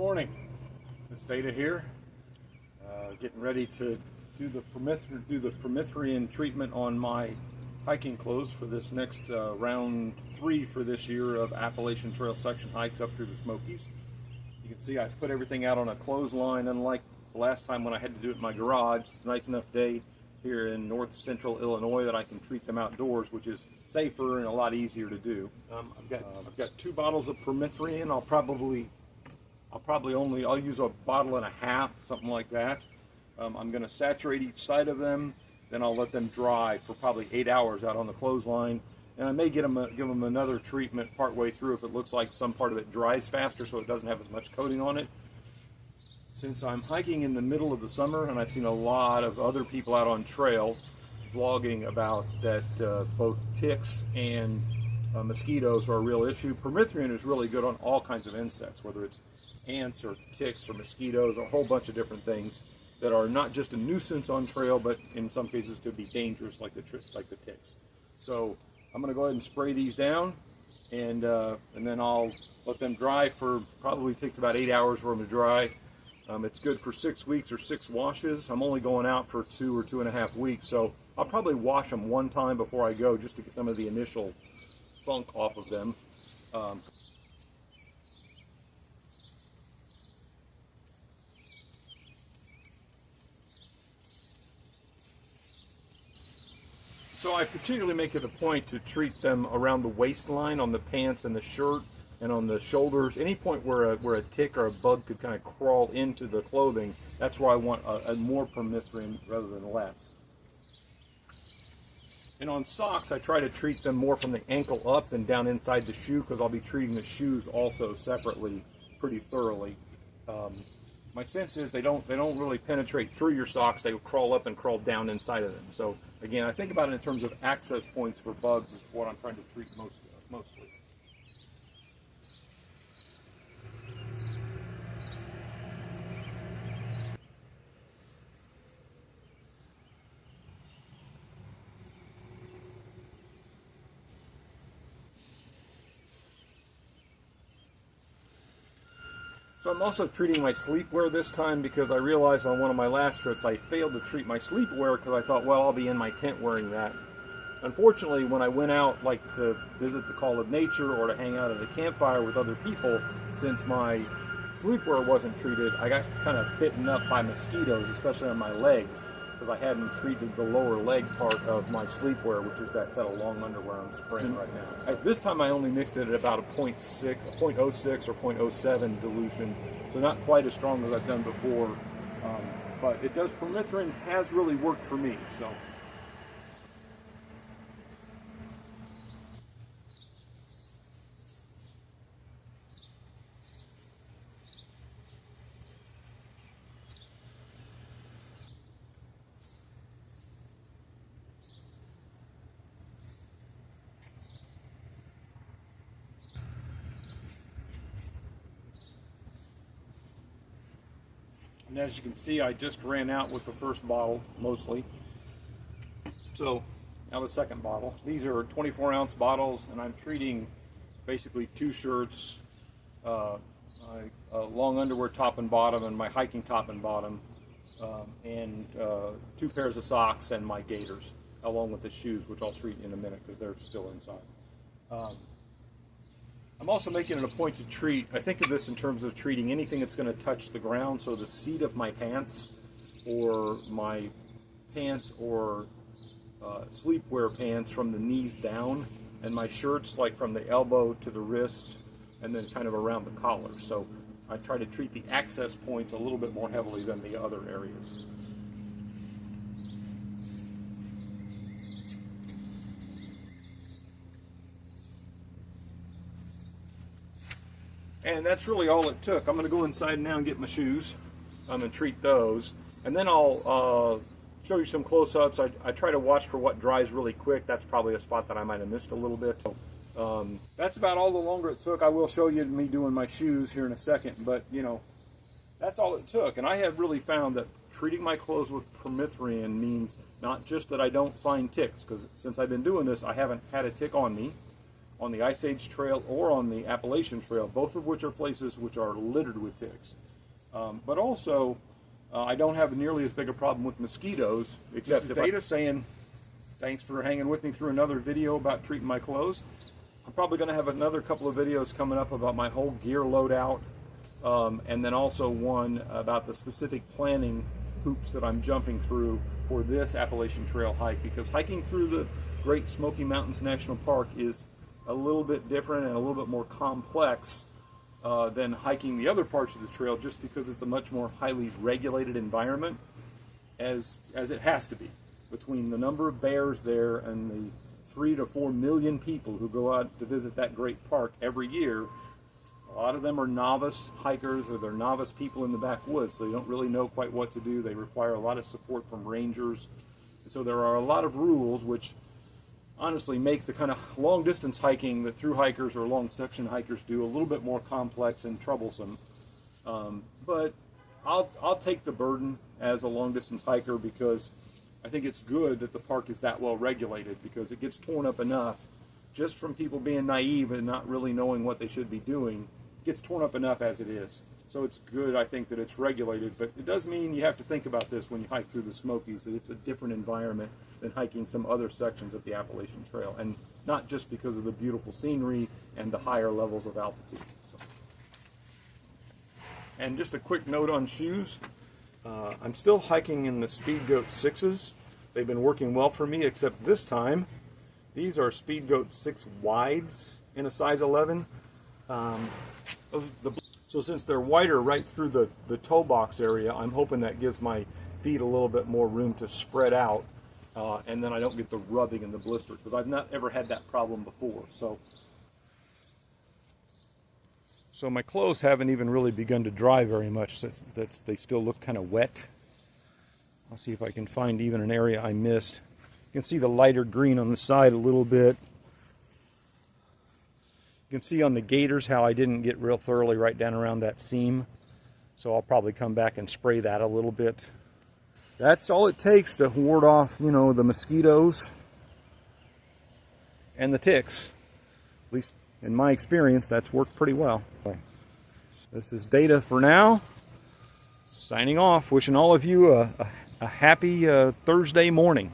morning. It's Beta here, getting ready to do the Permethrin treatment on my hiking clothes for this next round 3 for this year of Appalachian Trail section hikes up through the Smokies. You can see I put everything out on a clothesline, unlike the last time when I had to do it in my garage. It's a nice enough day here in north central Illinois that I can treat them outdoors, which is safer and a lot easier to do. I've got 2 bottles of Permethrin. I'll use a bottle and a half, something like that. I'm going to saturate each side of them, then I'll let them dry for probably 8 hours out on the clothesline. And I may give them another treatment partway through if it looks like some part of it dries faster so it doesn't have as much coating on it. Since I'm hiking in the middle of the summer, and I've seen a lot of other people out on trail vlogging about that both ticks and mosquitoes are a real issue. Permethrin is really good on all kinds of insects, whether it's ants or ticks or mosquitoes, or a whole bunch of different things that are not just a nuisance on trail, but in some cases could be dangerous, like the ticks. So I'm going to go ahead and spray these down, and then I'll let them dry for probably takes about 8 hours for them to dry. It's good for 6 weeks or 6 washes. I'm only going out for 2 or 2.5 weeks, so I'll probably wash them one time before I go just to get some of the initial funk off of them. So I particularly make it a point to treat them around the waistline, on the pants and the shirt, and on the shoulders. Any point where a tick or a bug could kind of crawl into the clothing, that's where I want a more Permethrin rather than less. And on socks, I try to treat them more from the ankle up than down inside the shoe, because I'll be treating the shoes also separately pretty thoroughly. My sense is they don't really penetrate through your socks. They crawl up and crawl down inside of them. So again, I think about it in terms of access points for bugs is what I'm trying to treat mostly. So I'm also treating my sleepwear this time, because I realized on one of my last trips I failed to treat my sleepwear because I thought, well, I'll be in my tent wearing that. Unfortunately, when I went out like to visit the call of nature or to hang out at a campfire with other people, since my sleepwear wasn't treated, I got kind of bitten up by mosquitoes, especially on my legs, because I hadn't treated the lower leg part of my sleepwear, which is that set of long underwear I'm spraying right now. This time I only mixed it at about a 0.06 or 0.07 dilution, so not quite as strong as I've done before, but it does. Permethrin has really worked for me. So. And as you can see, I just ran out with the first bottle, mostly. So, now the second bottle. These are 24-ounce bottles, and I'm treating basically 2 shirts, long underwear top and bottom, and my hiking top and bottom, and 2 pairs of socks and my gaiters, along with the shoes, which I'll treat in a minute because they're still inside. I'm also making it a point to treat, I think of this in terms of treating anything that's going to touch the ground, so the seat of my pants or sleepwear pants from the knees down, and my shirts like from the elbow to the wrist and then kind of around the collar. So I try to treat the access points a little bit more heavily than the other areas. And that's really all it took. I'm going to go inside now and get my shoes and treat those. And then I'll show you some close-ups. I try to watch for what dries really quick. That's probably a spot that I might have missed a little bit. So, that's about all the longer it took. I will show you me doing my shoes here in a second. But, you know, that's all it took. And I have really found that treating my clothes with Permethrin means not just that I don't find ticks, because since I've been doing this, I haven't had a tick on me. on the Ice Age Trail or on the Appalachian Trail, both of which are places which are littered with ticks. But also, I don't have nearly as big a problem with mosquitoes, except this is data saying, thanks for hanging with me through another video about treating my clothes. I'm probably going to have another couple of videos coming up about my whole gear loadout, and then also one about the specific planning hoops that I'm jumping through for this Appalachian Trail hike, because hiking through the Great Smoky Mountains National Park is a little bit different and a little bit more complex than hiking the other parts of the trail, just because it's a much more highly regulated environment, as it has to be, between the number of bears there and the 3 to 4 million people who go out to visit that great park every year. A lot of them are novice hikers, or they're novice people in the backwoods. They don't really know quite what to do. They require a lot of support from rangers. And so there are a lot of rules which honestly make the kind of long distance hiking that through hikers or long section hikers do a little bit more complex and troublesome. But I'll take the burden as a long distance hiker, because I think it's good that the park is that well regulated, because it gets torn up enough just from people being naive and not really knowing what they should be doing. It gets torn up enough as it is. So it's good, I think, that it's regulated, but it does mean you have to think about this when you hike through the Smokies, that it's a different environment than hiking some other sections of the Appalachian Trail, and not just because of the beautiful scenery and the higher levels of altitude. So. And just a quick note on shoes. I'm still hiking in the Speedgoat 6s. They've been working well for me, except this time these are Speedgoat 6 wides in a size 11. So since they're wider right through the toe box area, I'm hoping that gives my feet a little bit more room to spread out, and then I don't get the rubbing and the blister, because I've not ever had that problem before. So my clothes haven't even really begun to dry very much. So they still look kind of wet. I'll see if I can find even an area I missed. You can see the lighter green on the side a little bit. You can see on the gaiters how I didn't get real thoroughly right down around that seam. So I'll probably come back and spray that a little bit. That's all it takes to ward off, the mosquitoes and the ticks. At least in my experience, that's worked pretty well. This is Data for now. Signing off, wishing all of you a happy Thursday morning.